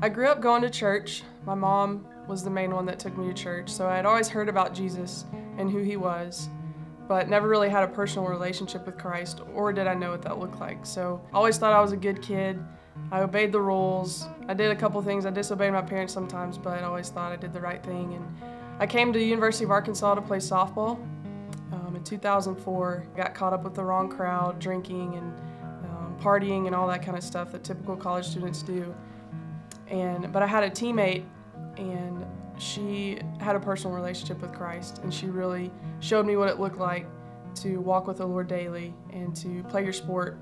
I grew up going to church. My mom was the main one that took me to church, so I had always heard about Jesus and who he was, but never really had a personal relationship with Christ, or did I know what that looked like. So I always thought I was a good kid. I obeyed the rules. I did a couple things. I disobeyed my parents sometimes, but I always thought I did the right thing. And I came to the University of Arkansas to play softball. In 2004, I got caught up with the wrong crowd, drinking and partying and all that kind of stuff that typical college students do. But I had a teammate, and she had a personal relationship with Christ, and she really showed me what it looked like to walk with the Lord daily and to play your sport,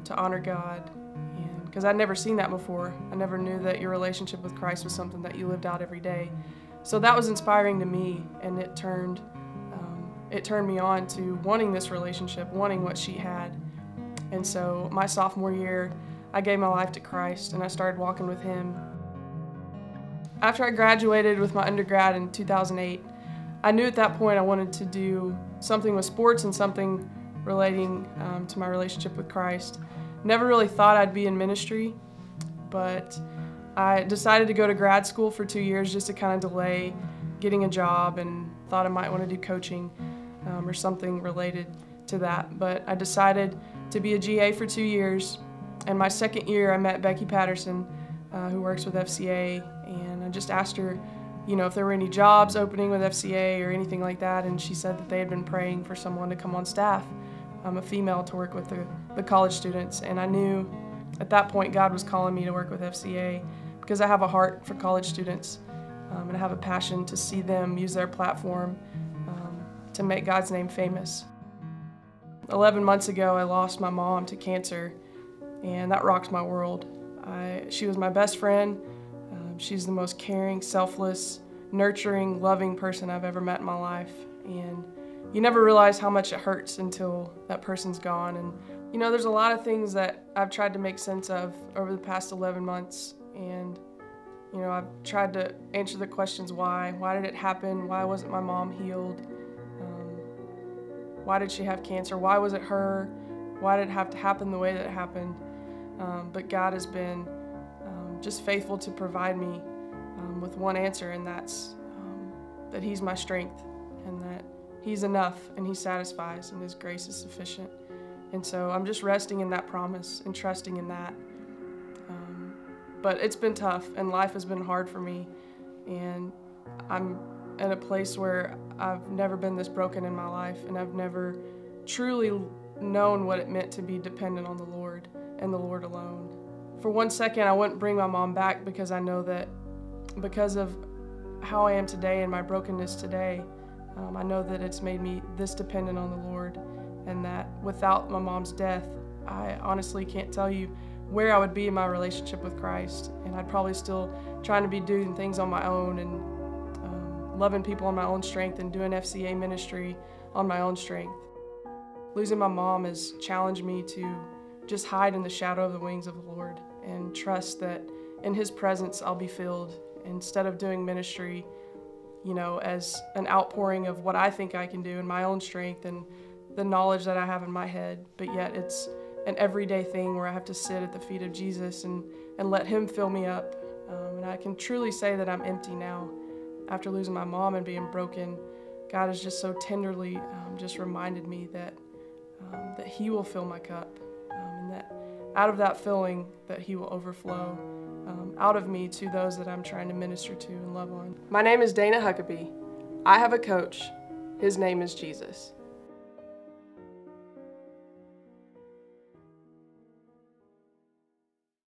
to honor God. And because I'd never seen that before. I never knew that your relationship with Christ was something that you lived out every day. So that was inspiring to me, and it turned me on to wanting this relationship, wanting what she had. And so my sophomore year, I gave my life to Christ, and I started walking with him. After I graduated with my undergrad in 2008, I knew at that point I wanted to do something with sports and something relating to my relationship with Christ. Never really thought I'd be in ministry, but I decided to go to grad school for 2 years just to kind of delay getting a job, and thought I might want to do coaching or something related to that. But I decided to be a GA for 2 years, and my second year I met Becky Patterson, who works with FCA, and I just asked her, if there were any jobs opening with FCA or anything like that, and she said that they had been praying for someone to come on staff, a female, to work with the college students. And I knew at that point God was calling me to work with FCA because I have a heart for college students, and I have a passion to see them use their platform to make God's name famous. 11 months ago, I lost my mom to cancer, and that rocked my world. She was my best friend. She's the most caring, selfless, nurturing, loving person I've ever met in my life. And you never realize how much it hurts until that person's gone. And there's a lot of things that I've tried to make sense of over the past 11 months. And I've tried to answer the questions why. Why did it happen? Why wasn't my mom healed? Why did she have cancer? Why was it her? Why did it have to happen the way that it happened? But God has been just faithful to provide me with one answer, and that's that He's my strength, and that He's enough, and He satisfies, and His grace is sufficient. And so I'm just resting in that promise and trusting in that. But it's been tough, and life has been hard for me, and I'm in a place where I've never been this broken in my life, and I've never truly known what it meant to be dependent on the Lord and the Lord alone. For 1 second, I wouldn't bring my mom back, because I know that because of how I am today and my brokenness today, I know that it's made me this dependent on the Lord, and that without my mom's death, I honestly can't tell you where I would be in my relationship with Christ, and I'd probably still trying to be doing things on my own, and loving people on my own strength, and doing FCA ministry on my own strength. Losing my mom has challenged me to just hide in the shadow of the wings of the Lord and trust that in His presence I'll be filled, instead of doing ministry, as an outpouring of what I think I can do in my own strength and the knowledge that I have in my head, but yet it's an everyday thing where I have to sit at the feet of Jesus and let Him fill me up. And I can truly say that I'm empty now. After losing my mom and being broken, God has just so tenderly just reminded me that He will fill my cup, and that out of that filling, that He will overflow out of me to those that I'm trying to minister to and love on. My name is Dayna Huckabee. I have a coach. His name is Jesus.